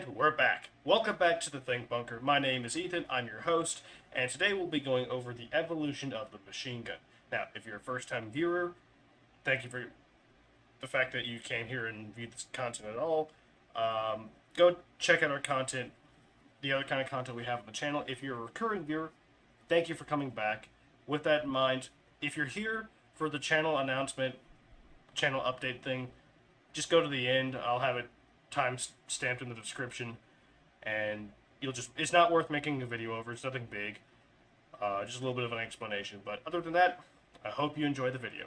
And we're back. Welcome back to the Think Bunker. My name is Ethan, I'm your host, and today we'll be going over the evolution of the machine gun. Now, if you're a first time viewer, thank you for the fact that you came here and viewed this content at all. Go check out our content, the other kind of content we have on the channel. If you're a recurring viewer, thank you for coming back. With that in mind, if you're here for the channel announcement, channel update thing, just go to the end. I'll have it time stamped in the description, and it's not worth making a video over. It's nothing big, just a little bit of an explanation. But other than that, I hope you enjoy the video.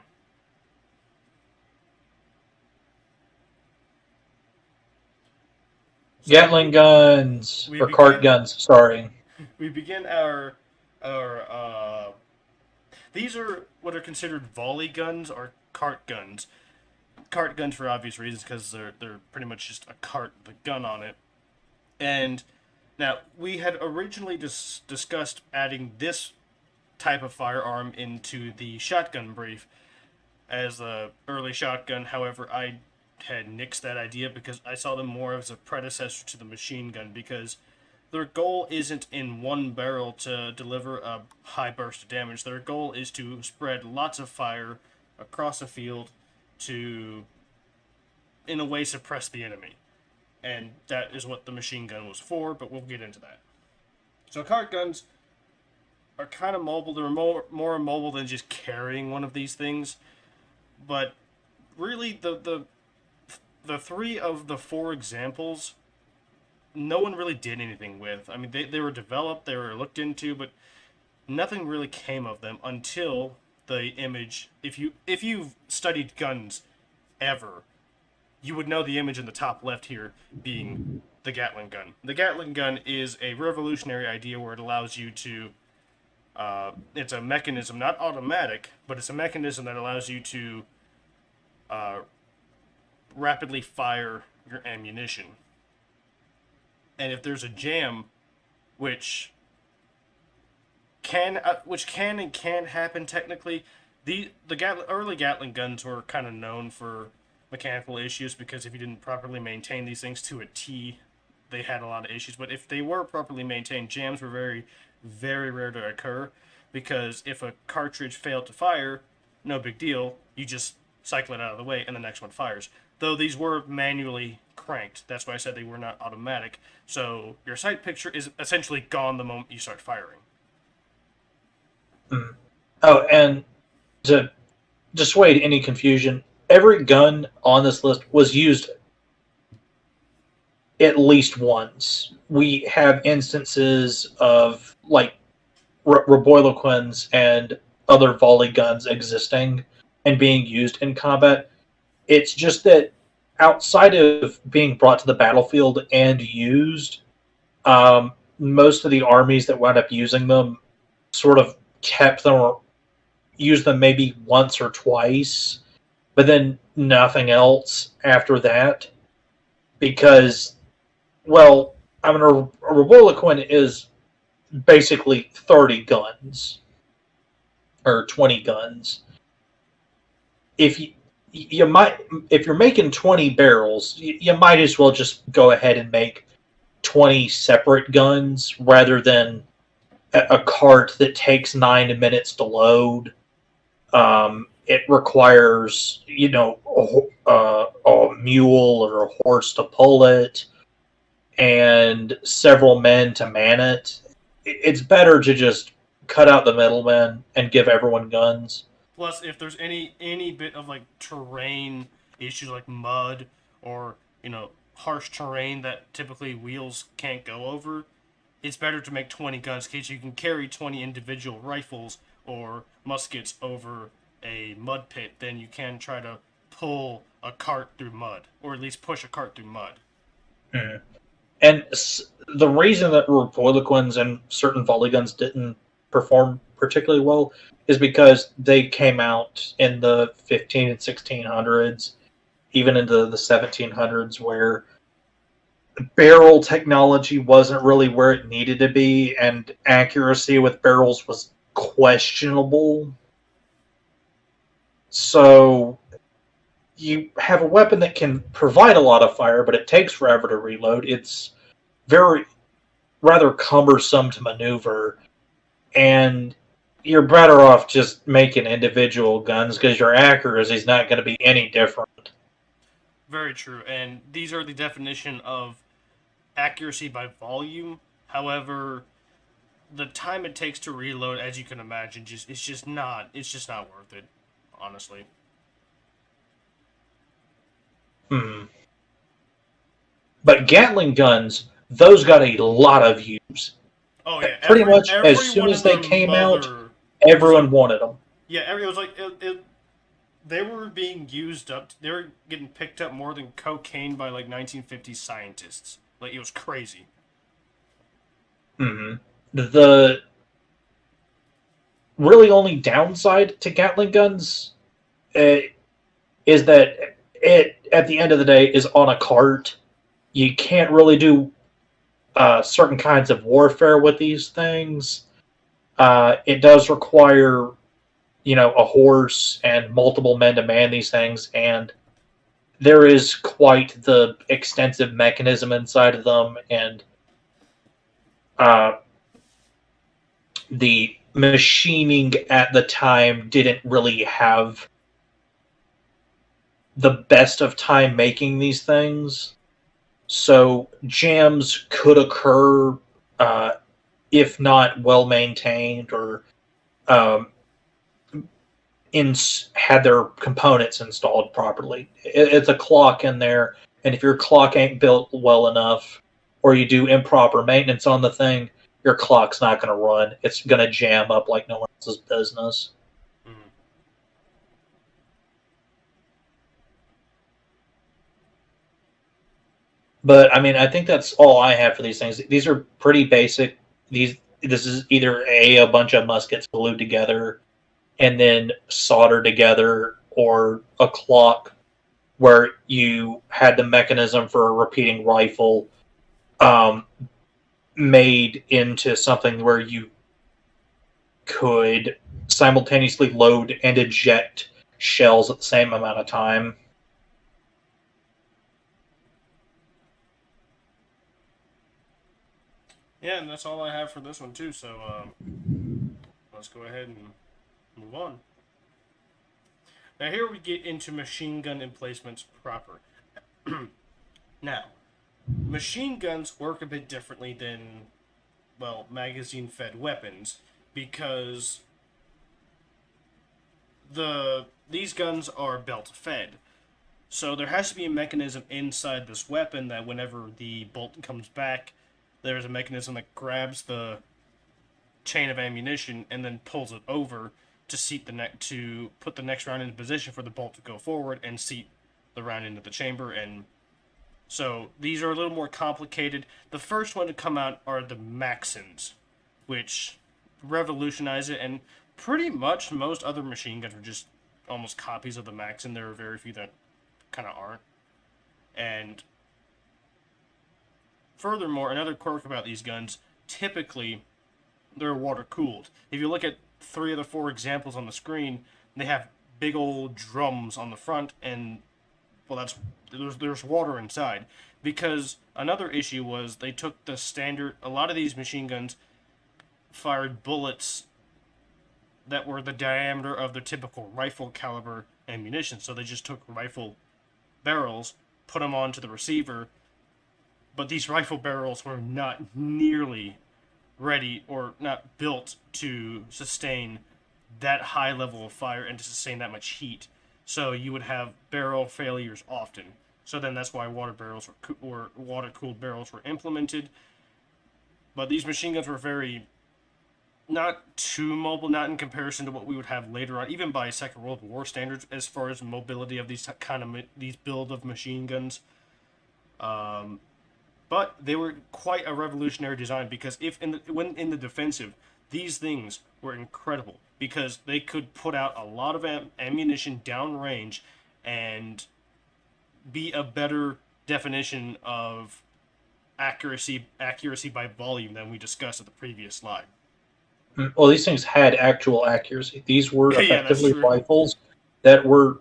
So Gatling guns we or cart begin guns. Sorry. we begin our these are what are considered volley guns or cart guns. Cart guns for obvious reasons because they're pretty much just a cart with a gun on it. And now we had originally discussed adding this type of firearm into the shotgun brief as the early shotgun. However, I had nixed that idea because I saw them more as a predecessor to the machine gun because their goal isn't in one barrel to deliver a high burst of damage. Their goal is to spread lots of fire across the field to, in a way, suppress the enemy. And that is what the machine gun was for, but we'll get into that. So cart guns are kind of mobile. They're more mobile than just carrying one of these things. But really, the three of the four examples, no one really did anything with. I mean, they were developed, they were looked into, but nothing really came of them until the image. If you've studied guns ever, you would know the image in the top left here being the Gatling gun. The Gatling gun is a revolutionary idea where it allows you to. It's a mechanism, not automatic, but it's a mechanism that allows you to rapidly fire your ammunition. And if there's a jam, which can and can happen technically, the early Gatling guns were kind of known for mechanical issues because if you didn't properly maintain these things to a T, they had a lot of issues. But if they were properly maintained, jams were very, very rare to occur because if a cartridge failed to fire, no big deal. You just cycle it out of the way and the next one fires. Though these were manually cranked. That's why I said they were not automatic. So your sight picture is essentially gone the moment you start firing. Oh, and to dissuade any confusion, every gun on this list was used at least once. We have instances of like Reboiloquins and other volley guns existing and being used in combat. It's just that outside of being brought to the battlefield and used, most of the armies that wound up using them sort of kept them or used them maybe once or twice, but then nothing else after that. Because, well, I mean, a Reboiloquin is basically 30 guns or 20 guns. If you might, if you're making 20 barrels, you might as well just go ahead and make 20 separate guns rather than a cart that takes 9 minutes to load. It requires, a mule or a horse to pull it and several men to man it. It's better to just cut out the middlemen and give everyone guns. Plus, if there's any bit of like terrain issues like mud or harsh terrain that typically wheels can't go over, it's better to make 20 guns in case you can carry 20 individual rifles or muskets over a mud pit than you can try to pull a cart through mud, or at least push a cart through mud. Mm. And the reason that Reboiloquins and certain volley guns didn't perform particularly well is because they came out in the 15 and 1600s, even into the 1700s, where barrel technology wasn't really where it needed to be, and accuracy with barrels was questionable. So you have a weapon that can provide a lot of fire, but it takes forever to reload. It's very rather cumbersome to maneuver, and you're better off just making individual guns because your accuracy is not going to be any different. Very true. And these are the definition of accuracy by volume. However, the time it takes to reload, as you can imagine, just it's just not worth it, honestly. Hmm. But Gatling guns, those got a lot of use. Oh yeah, Pretty much as soon everyone as and they their came out, mother was like, everyone wanted them. yeah, it was like they were being used up. They were getting picked up more than cocaine by like 1950s scientists. Like it was crazy. Hmm. The really only downside to Gatling guns uh, is that it, at the end of the day, is on a cart. You can't really do certain kinds of warfare with these things. It does require, a horse and multiple men to man these things, and there is quite the extensive mechanism inside of them, and uh, the machining at the time didn't really have the best of time making these things. So jams could occur uh, if not well maintained or um, in had their components installed properly. It's a clock in there, and if your clock ain't built well enough, or you do improper maintenance on the thing, your clock's not going to run. It's going to jam up like no one else's business. Mm. But I mean, I think that's all I have for these things. These are pretty basic. This is either a bunch of muskets glued together and then soldered together, or a clock where you had the mechanism for a repeating rifle um, made into something where you could simultaneously load and eject shells at the same amount of time. Yeah, and that's all I have for this one too. So let's go ahead and move on. Now here we get into machine gun emplacements proper. Now, machine guns work a bit differently than, well, magazine fed weapons because these guns are belt fed. So there has to be a mechanism inside this weapon that whenever the bolt comes back, there's a mechanism that grabs the chain of ammunition and then pulls it over to seat the to put the next round into position for the bolt to go forward and seat the round into the chamber. And so these are a little more complicated. The first one to come out are the Maxims, which revolutionize it, and pretty much most other machine guns are just almost copies of the Maxim. There are very few that kind of aren't. And furthermore, another quirk about these guns, typically they're water cooled. If you look at 3 of the 4 examples on the screen, they have big old drums on the front, and well, there's water inside. Because another issue was they took the standard. A lot of these machine guns fired bullets that were the diameter of the typical rifle caliber ammunition. So they just took rifle barrels, put them onto the receiver, but these rifle barrels were not nearly ready or not built to sustain that high level of fire and to sustain that much heat. So you would have barrel failures often. So then that's why water barrels or water cooled barrels were implemented. But these machine guns were very not too mobile, not in comparison to what we would have later on, even by Second World War standards, as far as mobility of these build of machine guns. Um, but they were quite a revolutionary design because when in the defensive, these things were incredible because they could put out a lot of ammunition downrange and be a better definition of accuracy by volume than we discussed at the previous slide. Well, these things had actual accuracy. These were Yeah, that's effectively true. rifles that were.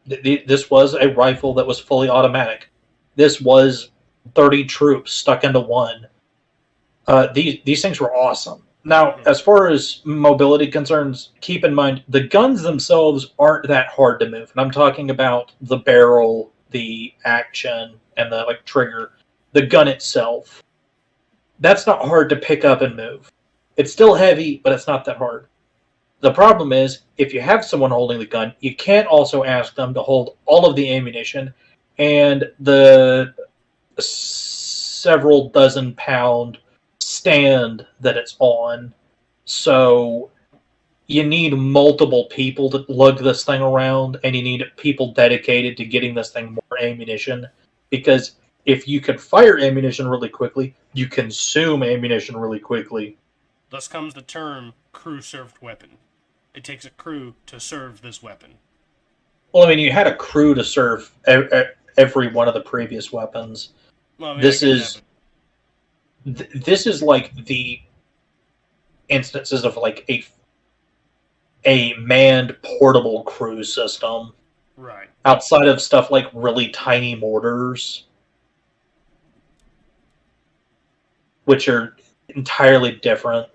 This was a rifle that was fully automatic. This was 30 troops stuck into one. These things were awesome. Now, Mm-hmm. as far as mobility concerns, keep in mind the guns themselves aren't that hard to move. And I'm talking about the barrel, the action, and the like trigger. The gun itself. That's not hard to pick up and move. It's still heavy, but it's not that hard. The problem is, if you have someone holding the gun, you can't also ask them to hold all of the ammunition and the several dozen pound stand that it's on. So you need multiple people to lug this thing around, and you need people dedicated to getting this thing more ammunition. Because if you can fire ammunition really quickly, you consume ammunition really quickly. Thus comes the term crew served weapon. It takes a crew to serve this weapon. Well, I mean, you had a crew to serve every one of the previous weapons. Well, I mean, I This get that, is but this is like the instances of like a manned portable crew system right. outside of stuff like really tiny mortars, which are entirely different,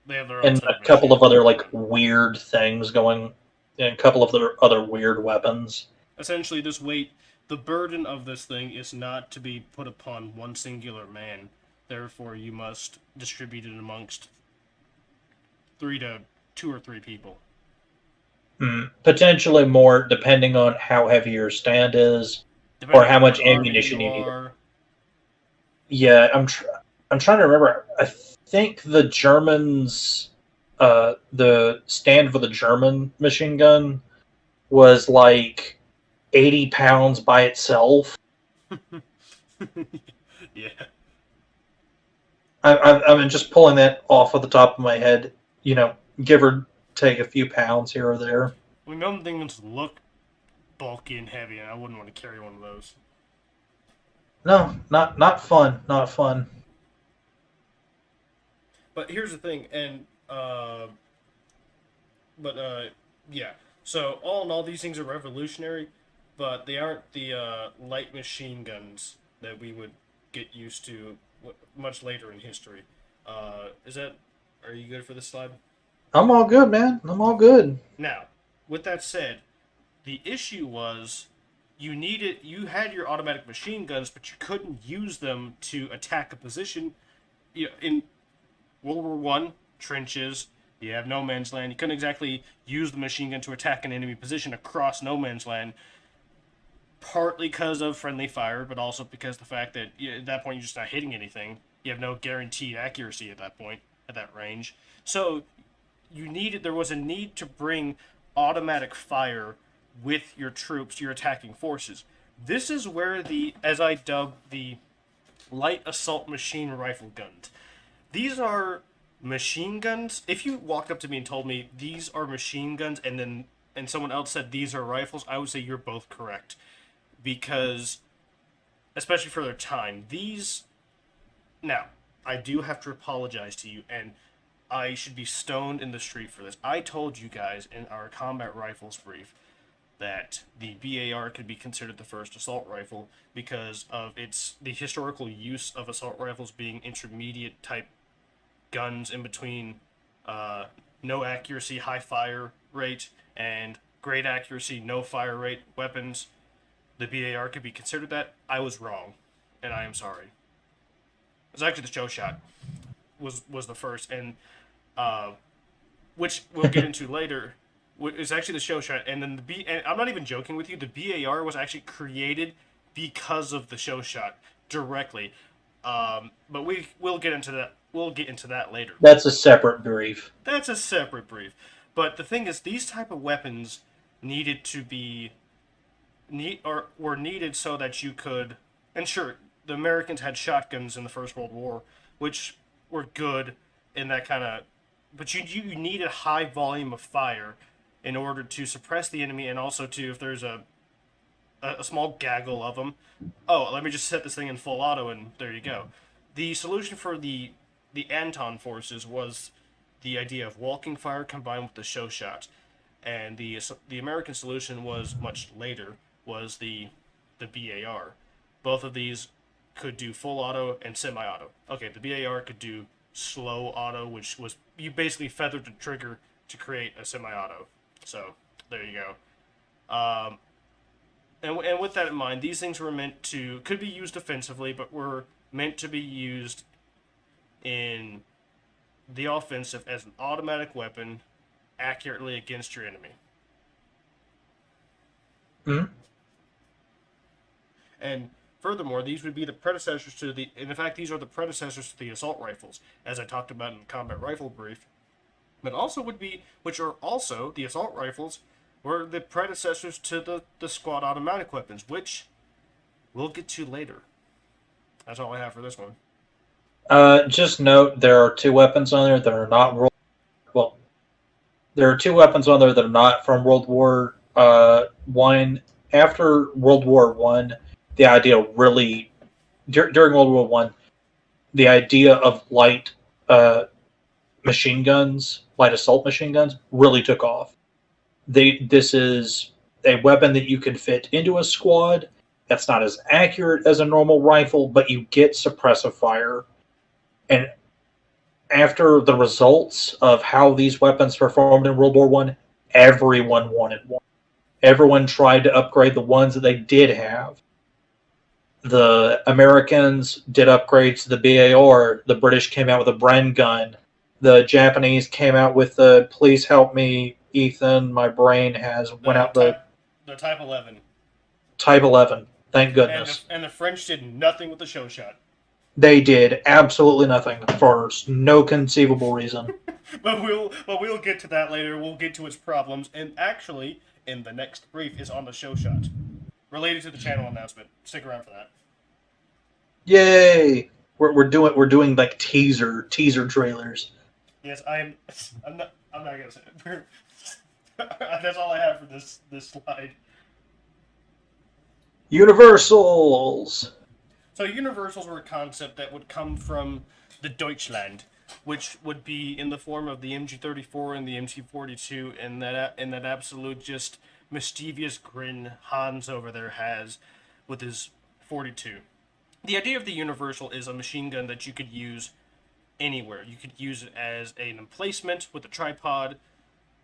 They have their own and set of a couple issues of with other them. like weird things going, and a couple of other weird weapons. Essentially, this weight, the burden of this thing is not to be put upon one singular man. Therefore, you must distribute it amongst three to two or three people. Potentially more, depending on how heavy your stand is, or Depending how on much what army ammunition you you need. are. Yeah, I'm trying to remember. I think the Germans, the stand for the German machine gun was like 80 pounds by itself. Yeah. I'm just pulling that off of the top of my head. You know, give or take a few pounds here or there. I mean, some things look bulky and heavy, and I wouldn't want to carry one of those. No, not fun. Not fun. But here's the thing, and but yeah. So all in all, these things are revolutionary, but they aren't the light machine guns that we would get used to much later in history. Is that? Are you good for this slide? I'm all good, man. I'm all good. Now, with that said, the issue was you had your automatic machine guns, but you couldn't use them to attack a position. In World War I, trenches. You have no man's land. You couldn't exactly use the machine gun to attack an enemy position across no man's land. Partly because of friendly fire, but also because the fact that at that point you're just not hitting anything. You have no guaranteed accuracy at that point, at that range. So there was a need to bring automatic fire with your troops, your attacking forces. This is where as I dub the light assault machine rifle guns. These are machine guns. If you walked up to me and told me these are machine guns, and someone else said these are rifles, I would say you're both correct, because especially for their time, these now I do have to apologize to you, and I should be stoned in the street for this. I told you guys in our combat rifles brief that the BAR could be considered the first assault rifle because of the historical use of assault rifles being intermediate type guns in between uh, no accuracy, high fire rate, and great accuracy, no fire rate weapons. The BAR could be considered that. I was wrong, and I am sorry. It's actually the show shot was the first, and uh, which we'll get into later. Is actually the show shot, and then And I'm not even joking with you. The BAR was actually created because of the show shot directly. But we'll get into that. We'll get into that later. That's a separate brief. That's a separate brief. But the thing is, these type of weapons needed to be or were needed so that you could. And sure, the Americans had shotguns in the First World War, which were good in that kind of. But you needed high volume of fire in order to suppress the enemy, and also to if there's a small gaggle of them. Oh, let me just set this thing in full auto, and there you go. The solution for the Anton forces was the idea of walking fire combined with the show shot, and the American solution was much later was the BAR. Both of these could do full auto and semi-auto. Okay, the BAR could do slow auto, which was you basically feathered the trigger to create a semi-auto. So there you go. Um, and with that in mind, these things were meant to could be used offensively, but were meant to be used in the offensive as an automatic weapon accurately against your enemy. Mhm. And furthermore, these would be the predecessors to the. And in fact, these are the predecessors to the assault rifles, as I talked about in the combat rifle brief. But also would be, which are also the assault rifles, were the predecessors to the squad automatic weapons, which we'll get to later. That's all I have for this one. Just note there are two weapons on there that are not well. There are two weapons on there that are not from World War One. After World War One, the idea really during World War One, the idea of light machine guns, light assault machine guns, really took off. This is a weapon that you can fit into a squad. That's not as accurate as a normal rifle, but you get suppressive fire. And after the results of how these weapons performed in World War One, everyone wanted one. Everyone tried to upgrade the ones that they did have. The Americans did upgrades to the BAR. The British came out with a Bren gun. The Japanese came out with the "Please help me, Ethan. My brain has went The out the Type 11, Type 11." Thank goodness. and the French did nothing with the show shot. They did absolutely nothing for no conceivable reason. But we'll get to that later. We'll get to its problems, and actually, in the next brief is on the show shot related to the channel announcement. Stick around for that. Yay! We're doing like teaser trailers. Yes, I'm. I'm not gonna say it. That's all I have for this slide. Universals. So universals were a concept that would come from the Deutschland, which would be in the form of the MG34 and the MG42, and that absolute just mischievous grin Hans over there has with his 42. The idea of the universal is a machine gun that you could use anywhere. You could use it as an emplacement with a tripod,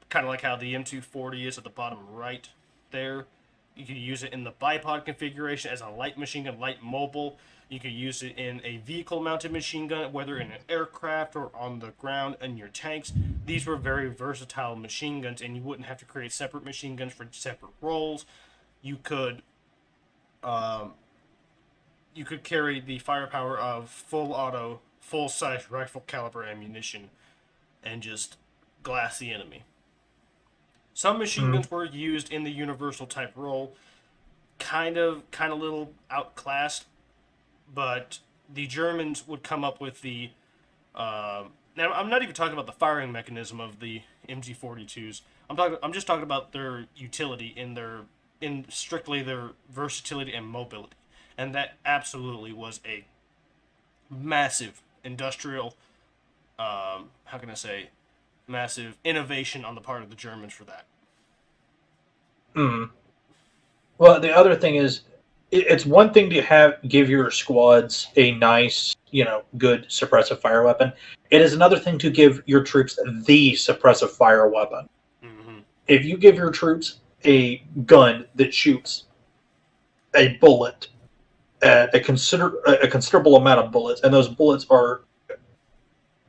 kind of like how the M240 is at the bottom right there. You could use it in the bipod configuration as a light machine gun, light mobile. You could use it in a vehicle-mounted machine gun, whether in an aircraft or on the ground in your tanks. These were very versatile machine guns, and you wouldn't have to create separate machine guns for separate roles. You could, um, you could carry the firepower of full auto, full-size rifle caliber ammunition, and just glass the enemy. Some machine Mm. guns were used in the universal type role, kind of little outclassed, but the Germans would come up with the. Now I'm not even talking about the firing mechanism of the MG42s. I'm just talking about their utility in strictly their versatility and mobility, and that absolutely was a massive industrial. How can I say? Massive innovation on the part of the Germans for that. Mm. Well, the other thing is, it's one thing to give your squads a nice, good suppressive fire weapon. It is another thing to give your troops the suppressive fire weapon. Mm-hmm. If you give your troops a gun that shoots a bullet at a considerable amount of bullets, and those bullets are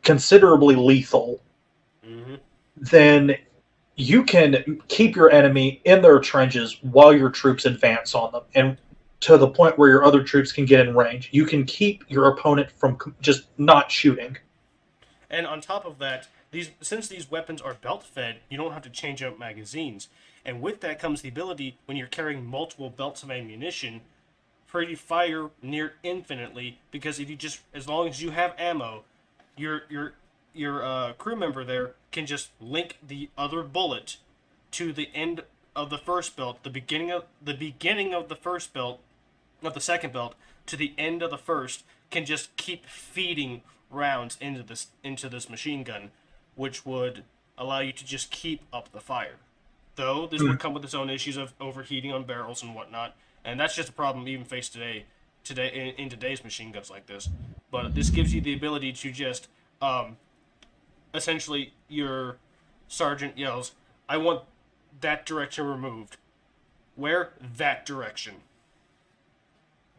considerably lethal, Mm-hmm. then you can keep your enemy in their trenches while your troops advance on them, and to the point where your other troops can get in range. You can keep your opponent from just not shooting. And on top of that, since these weapons are belt fed, you don't have to change out magazines. And with that comes the ability, when you're carrying multiple belts of ammunition, for you to fire near infinitely. Because if you just, as long as you have ammo, your crew member there can just link the other bullet to the end of the first belt, the beginning of the first belt, of the second belt, to the end of the first, can just keep feeding rounds into this machine gun, which would allow you to just keep up the fire. Though this would come with its own issues of overheating on barrels and whatnot, and that's just a problem even faced today in today's machine guns like this. But this gives you the ability to just essentially your sergeant yells, "I want that direction removed." Where? That direction.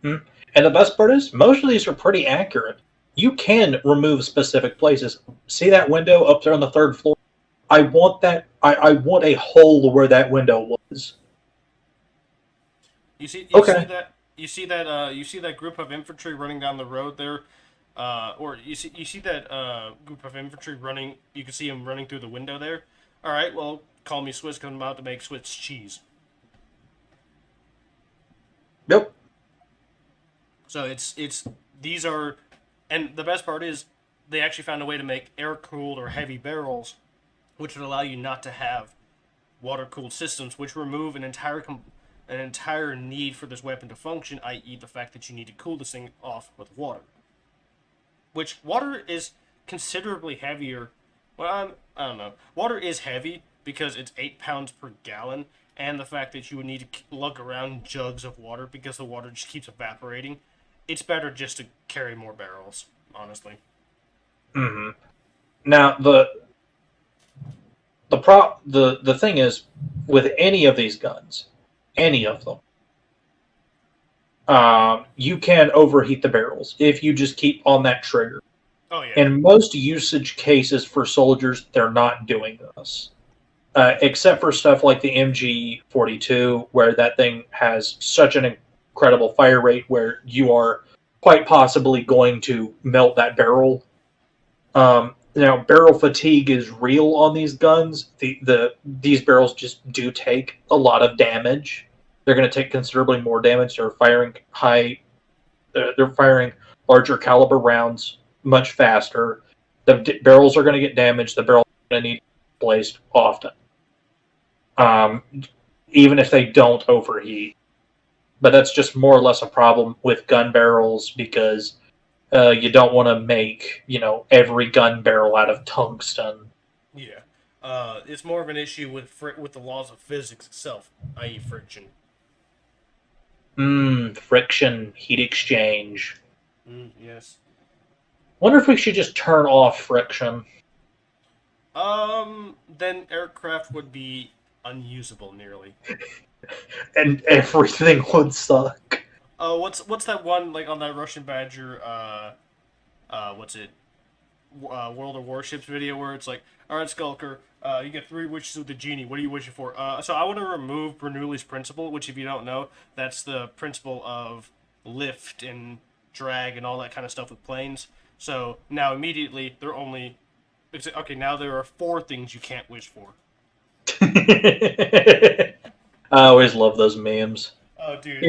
Hmm. And the best part is, most of these are pretty accurate. You can remove specific places. See that window up there on the third floor? I want that. I want a hole where that window was. Okay. You see that group of infantry running down the road there, or you see that group of infantry running. You can see them running through the window there. All right, well, call me Swiss because I'm about to make Swiss cheese. Nope. So it's these are, and the best part is they actually found a way to make air cooled or heavy barrels, which would allow you not to have water cooled systems, which remove an entire need for this weapon to function, i.e., the fact that you need to cool this thing off with water. Which water is considerably heavier. Well, I don't know. Water is heavy because it's 8 pounds per gallon, and the fact that you would need to lug around jugs of water because the water just keeps evaporating. It's better just to carry more barrels, honestly. Hmm. Now the thing is, with any of these guns, any of them, you can overheat the barrels if you just keep on that trigger. Oh yeah, In most usage cases for soldiers, they're not doing this. Except for stuff like the MG42, where that thing has such an incredible fire rate where you are quite possibly going to melt that barrel. Now, barrel fatigue is real on these guns. These barrels just do take a lot of damage. They're going to take considerably more damage. They're firing high. They're firing larger caliber rounds much faster. The barrels are going to get damaged. The barrels are going to need to be replaced often, um, even if they don't overheat. But that's just more or less a problem with gun barrels because you don't want to make every gun barrel out of tungsten. yeah. It's more of an issue with with the laws of physics itself, i.e., friction. Friction, heat exchange. Yes. Wonder if we should just turn off friction. Then aircraft would be unusable nearly. And everything would suck. Oh, what's that one like on that Russian Badger? What's it? World of Warships video where it's like, all right, Skulker, you get 3 wishes with the genie. What are you wishing for? So I want to remove Bernoulli's principle, which, if you don't know, that's the principle of lift and drag and all that kind of stuff with planes. So now immediately they're only okay. Now there are 4 things you can't wish for. I always love those memes. Oh, dude,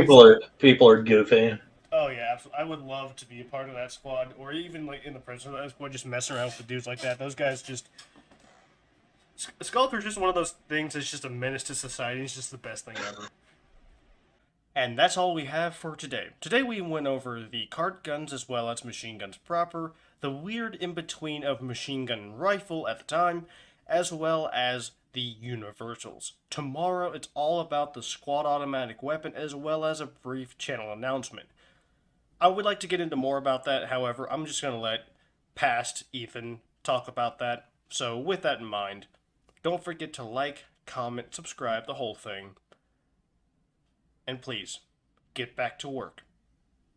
People are goofy. oh yeah, absolutely. I would love to be a part of that squad, or even like in the president of that squad, just messing around with the dudes like that. Those guys just Skulker's just one of those things that's just a menace to society. It's just the best thing ever. And that's all we have for today. Today we went over the cart guns as well as machine guns proper, the weird in between of machine gun and rifle at the time, as well as the universals. Tomorrow it's all about the squad automatic weapon as well as a brief channel announcement. I would like to get into more about that, however, I'm just going to let past Ethan talk about that. So, with that in mind, don't forget to like, comment, subscribe, the whole thing. And please, get back to work.